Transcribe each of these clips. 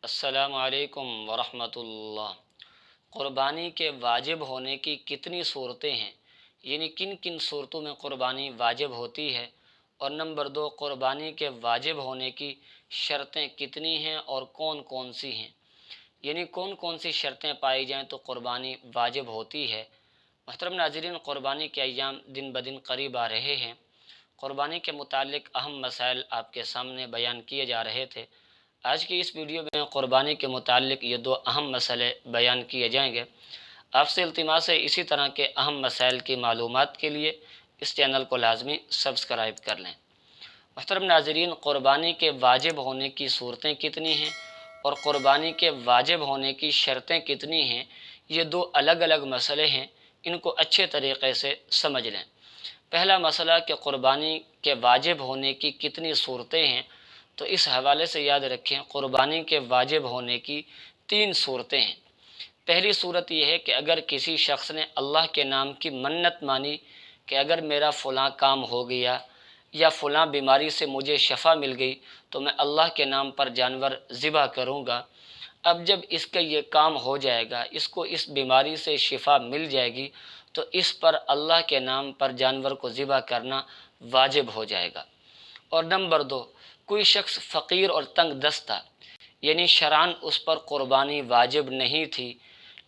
السلام علیکم ورحمۃ اللہ۔ قربانی کے واجب ہونے کی کتنی صورتیں ہیں، یعنی کن کن صورتوں میں قربانی واجب ہوتی ہے، اور نمبر دو، قربانی کے واجب ہونے کی شرطیں کتنی ہیں اور کون کون سی ہیں، یعنی کون کون سی شرطیں پائی جائیں تو قربانی واجب ہوتی ہے۔ محترم ناظرین، قربانی کے ایام دن بدن قریب آ رہے ہیں۔ قربانی کے متعلق اہم مسائل آپ کے سامنے بیان کیے جا رہے تھے۔ آج کی اس ویڈیو میں قربانی کے متعلق یہ دو اہم مسئلے بیان کیے جائیں گے۔ آپ سے التماس ہے اسی طرح کے اہم مسائل کی معلومات کے لیے اس چینل کو لازمی سبسکرائب کر لیں۔ محترم ناظرین، قربانی کے واجب ہونے کی صورتیں کتنی ہیں اور قربانی کے واجب ہونے کی شرطیں کتنی ہیں، یہ دو الگ الگ مسئلے ہیں، ان کو اچھے طریقے سے سمجھ لیں۔ پہلا مسئلہ کہ قربانی کے واجب ہونے کی کتنی صورتیں ہیں، تو اس حوالے سے یاد رکھیں قربانی کے واجب ہونے کی 3 صورتیں ہیں۔ پہلی صورت یہ ہے کہ اگر کسی شخص نے اللہ کے نام کی منت مانی کہ اگر میرا فلاں کام ہو گیا یا فلاں بیماری سے مجھے شفا مل گئی تو میں اللہ کے نام پر جانور ذبح کروں گا۔ اب جب اس کا یہ کام ہو جائے گا، اس کو اس بیماری سے شفا مل جائے گی، تو اس پر اللہ کے نام پر جانور کو ذبح کرنا واجب ہو جائے گا۔ اور نمبر دو، کوئی شخص فقیر اور تنگ دست تھا، یعنی شرعاً اس پر قربانی واجب نہیں تھی،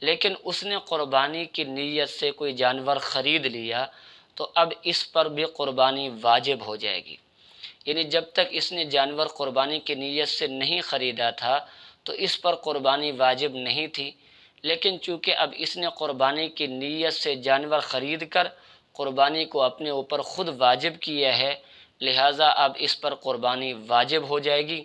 لیکن اس نے قربانی کی نیت سے کوئی جانور خرید لیا، تو اب اس پر بھی قربانی واجب ہو جائے گی۔ یعنی جب تک اس نے جانور قربانی کی نیت سے نہیں خریدا تھا تو اس پر قربانی واجب نہیں تھی، لیکن چونکہ اب اس نے قربانی کی نیت سے جانور خرید کر قربانی کو اپنے اوپر خود واجب کیا ہے، لہٰذا اب اس پر قربانی واجب ہو جائے گی۔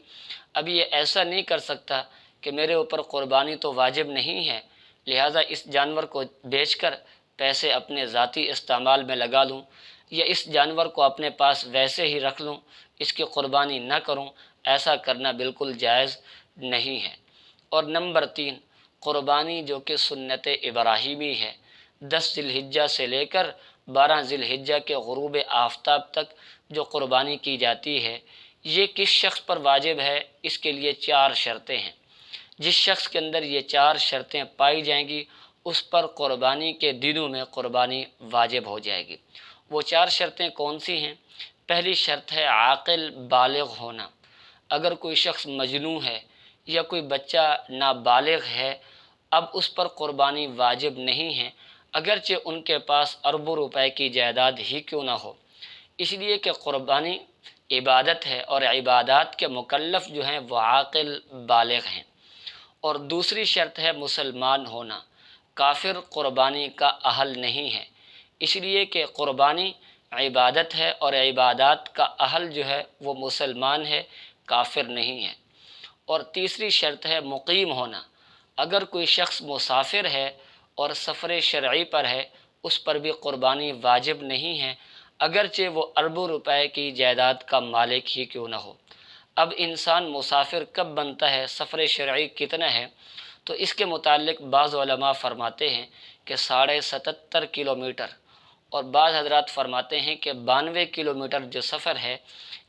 اب یہ ایسا نہیں کر سکتا کہ میرے اوپر قربانی تو واجب نہیں ہے، لہٰذا اس جانور کو بیچ کر پیسے اپنے ذاتی استعمال میں لگا لوں، یا اس جانور کو اپنے پاس ویسے ہی رکھ لوں، اس کی قربانی نہ کروں۔ ایسا کرنا بالکل جائز نہیں ہے۔ اور نمبر 3، قربانی جو کہ سنت ابراہیمی ہے، 10 ذی الحجہ سے لے کر 12 ذی الحجہ کے غروب آفتاب تک جو قربانی کی جاتی ہے، یہ کس شخص پر واجب ہے؟ اس کے لیے 4 شرطیں ہیں۔ جس شخص کے اندر یہ 4 شرطیں پائی جائیں گی، اس پر قربانی کے دنوں میں قربانی واجب ہو جائے گی۔ وہ 4 شرطیں کون سی ہیں؟ پہلی شرط ہے عاقل بالغ ہونا۔ اگر کوئی شخص مجنون ہے یا کوئی بچہ نابالغ ہے، اب اس پر قربانی واجب نہیں ہے، اگرچہ ان کے پاس اربوں روپے کی جائیداد ہی کیوں نہ ہو، اس لیے کہ قربانی عبادت ہے اور عبادات کے مکلف جو ہیں وہ عاقل بالغ ہیں۔ اور دوسری شرط ہے مسلمان ہونا۔ کافر قربانی کا اہل نہیں ہے، اس لیے کہ قربانی عبادت ہے اور عبادات کا اہل جو ہے وہ مسلمان ہے، کافر نہیں ہے۔ اور تیسری شرط ہے مقیم ہونا۔ اگر کوئی شخص مسافر ہے اور سفر شرعی پر ہے، اس پر بھی قربانی واجب نہیں ہے، اگرچہ وہ اربوں روپے کی جائیداد کا مالک ہی کیوں نہ ہو۔ اب انسان مسافر کب بنتا ہے، سفر شرعی کتنا ہے؟ تو اس کے متعلق بعض علماء فرماتے ہیں کہ 77.5 کلومیٹر، اور بعض حضرات فرماتے ہیں کہ 92 کلومیٹر جو سفر ہے،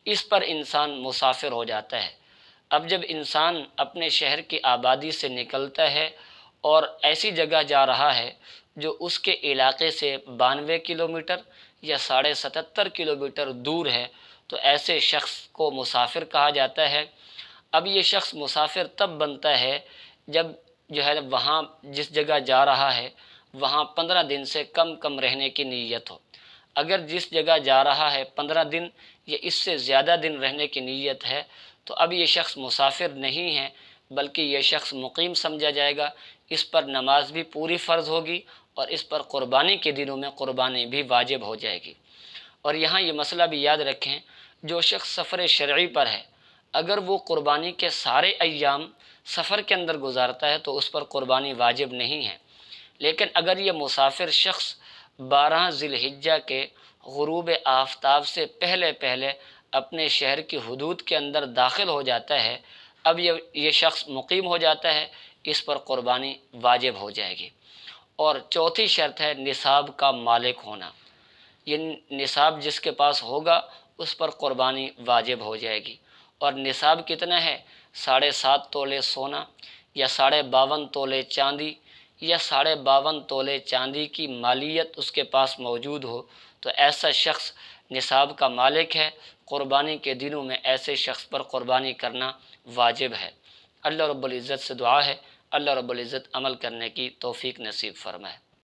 اس پر انسان مسافر ہو جاتا ہے۔ اب جب انسان اپنے شہر کی آبادی سے نکلتا ہے اور ایسی جگہ جا رہا ہے جو اس کے علاقے سے 92 کلومیٹر یا 77.5 کلومیٹر دور ہے، تو ایسے شخص کو مسافر کہا جاتا ہے۔ اب یہ شخص مسافر تب بنتا ہے جب جو ہے وہاں جس جگہ جا رہا ہے وہاں 15 دن سے کم رہنے کی نیت ہو۔ اگر جس جگہ جا رہا ہے 15 دن یا اس سے زیادہ دن رہنے کی نیت ہے، تو اب یہ شخص مسافر نہیں ہے بلکہ یہ شخص مقیم سمجھا جائے گا۔ اس پر نماز بھی پوری فرض ہوگی اور اس پر قربانی کے دنوں میں قربانی بھی واجب ہو جائے گی۔ اور یہاں یہ مسئلہ بھی یاد رکھیں، جو شخص سفر شرعی پر ہے، اگر وہ قربانی کے سارے ایام سفر کے اندر گزارتا ہے تو اس پر قربانی واجب نہیں ہے، لیکن اگر یہ مسافر شخص 12 ذی الحجہ کے غروب آفتاب سے پہلے اپنے شہر کی حدود کے اندر داخل ہو جاتا ہے، اب یہ شخص مقیم ہو جاتا ہے، اس پر قربانی واجب ہو جائے گی۔ اور چوتھی شرط ہے نصاب کا مالک ہونا۔ یہ نصاب جس کے پاس ہوگا اس پر قربانی واجب ہو جائے گی۔ اور نصاب کتنا ہے؟ 7.5 تولے سونا یا 52.5 تولے چاندی یا 52.5 تولے چاندی کی مالیت اس کے پاس موجود ہو تو ایسا شخص نصاب کا مالک ہے۔ قربانی کے دنوں میں ایسے شخص پر قربانی کرنا واجب ہے۔ اللہ رب العزت سے دعا ہے اللہ رب العزت عمل کرنے کی توفیق نصیب فرمائے۔